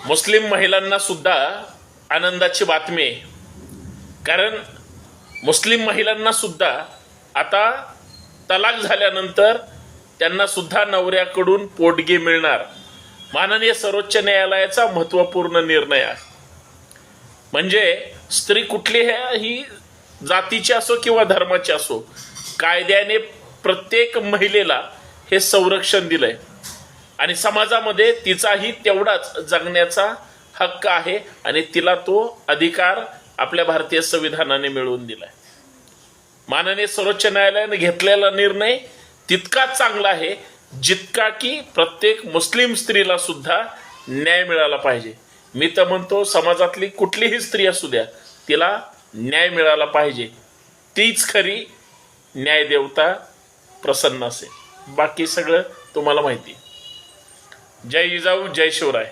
मुस्लिम महिलांना सुद्धा आनंदाची बातमी आहे, कारण मुस्लिम महिलांना सुद्धा आता तलाक झाल्यानंतर त्यांना सुद्धा नवऱ्याकडून पोटगी मिळणार. माननीय सर्वोच्च न्यायालयाचा महत्त्वपूर्ण निर्णय आहे. म्हणजे स्त्री कुठल्याही जातीची असो किंवा धर्माची असो, कायद्याने प्रत्येक महिलेला हे संरक्षण दिलंय आणि समाजामध्ये तिचाही तेवढाच जगण्याचा हक्क आहे आणि तिला तो अधिकार आपल्या भारतीय संविधानाने मिळवून दिलाय. माननीय सर्वोच्च न्यायालयाने घेतलेला निर्णय तितकाच चांगला आहे जितका की प्रत्येक मुस्लिम स्त्रीला सुद्धा न्याय मिळाला पाहिजे. मी तर म्हणतो समाजातली कुठलीही स्त्री असू द्या, तिला न्याय मिळाला पाहिजे. तीच खरी न्यायदेवता प्रसन्न असेल. बाकी सगळं तुम्हाला माहिती. जय जिजाऊ, जय शिवराय.